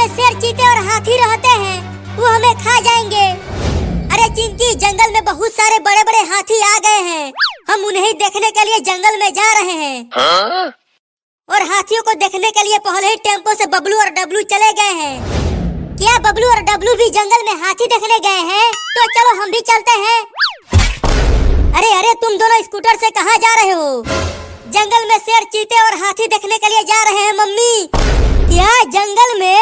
में शेर, चीते और हाथी रहते हैं, वो हमें खा जाएंगे। अरे चिंकी, जंगल में बहुत सारे बड़े बड़े हाथी आ गए हैं, हम उन्हें देखने के लिए जंगल में जा रहे हैं। और हाथियों को देखने के लिए पहले ही टेम्पो से बबलू और डब्लू चले गए हैं। क्या बबलू और डब्लू भी जंगल में हाथी देखने गए हैं? तो चलो हम भी चलते हैं। अरे अरे, तुम दोनों स्कूटर से कहाँ जा रहे हो? जंगल में शेर, चीते और हाथी देखने के लिए जा रहे हैं मम्मी। क्या जंगल में?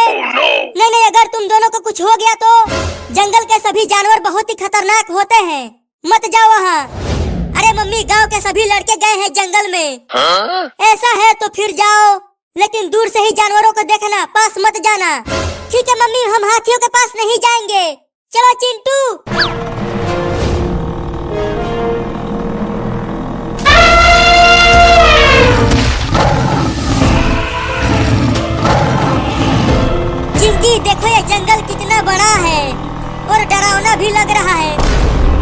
नहीं नहीं, अगर तुम दोनों को कुछ हो गया तो जंगल के सभी जानवर बहुत ही खतरनाक होते हैं, मत जाओ वहाँ। अरे मम्मी, गांव के सभी लड़के गए हैं जंगल में। ऐसा है तो फिर जाओ, लेकिन दूर से ही जानवरों को देखना, पास मत जाना। ठीक है मम्मी, हम हाथियों के पास नहीं जाएंगे। चलो चिंटू। चिंकी, देखो ये जंगल कितना बड़ा है और डरावना भी लग रहा है।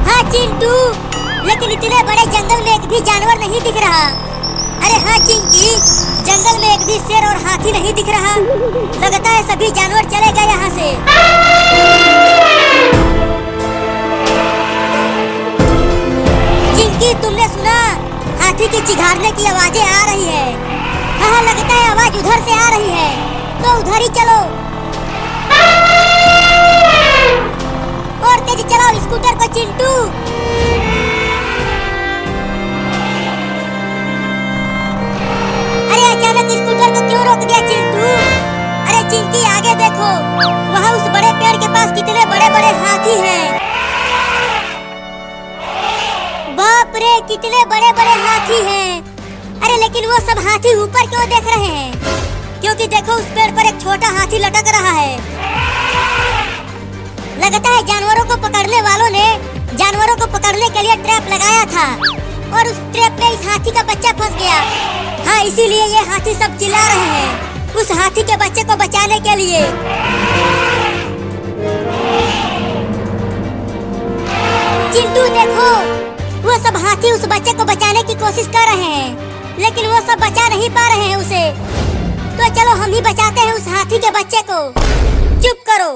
हाँ चिंटू, लेकिन इतने बड़े जंगल में एक भी जानवर नहीं दिख रहा। अरे हाँ चिंकी, जंगल में एक भी शेर और हाथी नहीं दिख रहा। लगता है सभी जानवर चले गए यहाँ से। चिंकी, तुमने सुना? हाथी की चिघाड़ने की आवाजें आ रही है। हाँ, लगता है आवाज उधर से आ रही है, तो उधर ही चलो। और तेज चलाओ स्कूटर को चिंटू। अरे अचानक स्कूटर को क्यों रोक दिया चिंटू? अरे चिंकी, आगे देखो, वहाँ उस बड़े पेड़ के पास कितने बड़े बड़े हाथी हैं। बाप रे, कितने बड़े बड़े हाथी हैं। अरे लेकिन वो सब हाथी ऊपर क्यों देख रहे हैं? क्योंकि देखो, उस पेड़ पर एक छोटा हाथी लटक रहा है। लगता है जानवरों को पकड़ने वालों ने जानवरों को पकड़ने के लिए ट्रैप लगाया था और उस ट्रैप में इस हाथी का बच्चा फंस गया। हाँ, इसीलिए ये हाथी सब चिल्ला रहे हैं उस हाथी के बच्चे को बचाने के लिए। चिंटू देखो, वो सब हाथी उस बच्चे को बचाने की कोशिश कर रहे हैं, लेकिन वो सब बचा नहीं पा रहे हैं उसे। तो चलो हम ही बचाते हैं उस हाथी के बच्चे को। चुप करो,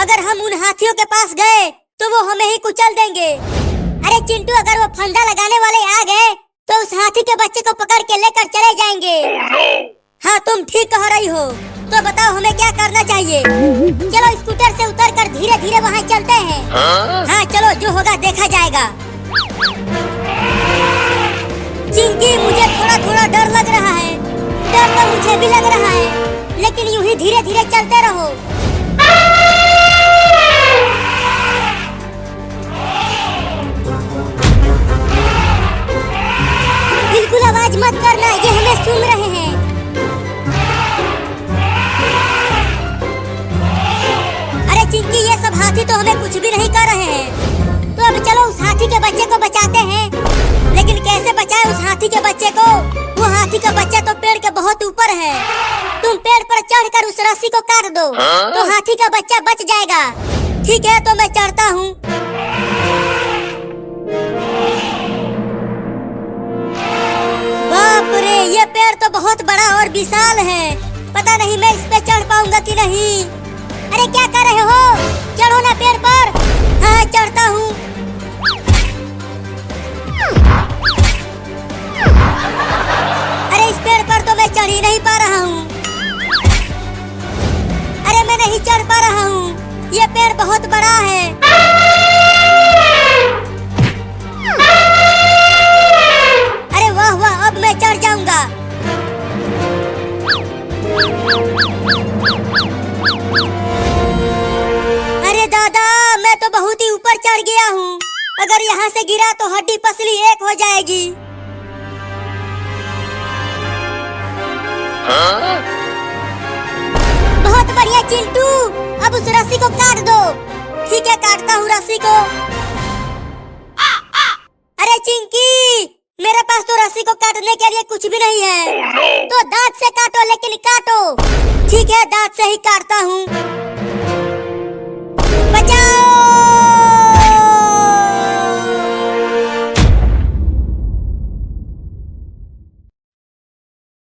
अगर हम उन हाथियों के पास गए तो वो हमें ही कुचल देंगे। अरे चिंटू, अगर वो फंदा लगाने वाले आ गए तो उस हाथी के बच्चे को पकड़ के लेकर चले जाएंगे। हाँ, तुम ठीक कह रही हो। तो बताओ हमें क्या करना चाहिए? चलो स्कूटर से उतरकर धीरे धीरे वहाँ चलते हैं। हाँ चलो, जो होगा देखा जाएगा। चिंकी, मुझे थोड़ा थोड़ा डर लग रहा है। डर तो मुझे भी लग रहा है, लेकिन यूं ही धीरे धीरे चलते रहो। बिल्कुल आवाज मत करना, ये हमें सुन रहे हैं। अरे चिंकी, ये सब हाथी तो हमें कुछ भी नहीं कर रहे हैं। तो अब चलो उस हाथी के बच्चे को बचाते हैं। लेकिन कैसे बचाएं उस हाथी के बच्चे को? वो हाथी का बच्चा तो पेड़ के बहुत ऊपर है। तुम पेड़ पर चढ़कर उस रस्सी को काट दो तो हाथी का बच्चा बच जाएगा। ठीक है, तो मैं चढ़ता हूँ। बाप रे, ये पेड़ तो बहुत बड़ा और विशाल है। पता नहीं मैं इस पे चढ़ पाऊंगा कि नहीं। अरे क्या कर रहे हो? चढ़ो ना पेड़ पर। हाँ, चढ़ता हूँ। अरे इस पेड़ पर तो मैं चढ़ ही नहीं पा रहा हूँ। अरे मैं नहीं चढ़ पा रहा हूँ, ये पेड़ बहुत बड़ा है। अरे वाह वाह, अब मैं चढ़ जाऊंगा। अरे दादा, मैं तो बहुत ही ऊपर चढ़ गया हूँ। अगर यहाँ से गिरा तो हड्डी पसली एक हो जाएगी। बहुत बढ़िया चिंटू, अब उस रस्सी को काट दो। ठीक है, काटता हूँ रस्सी को। अरे चिंकी, मेरे पास तो रस्सी को काटने के लिए कुछ भी नहीं है। तो दांत से काटो, लेकिन काटो। ठीक है, दांत से ही काटता हूँ।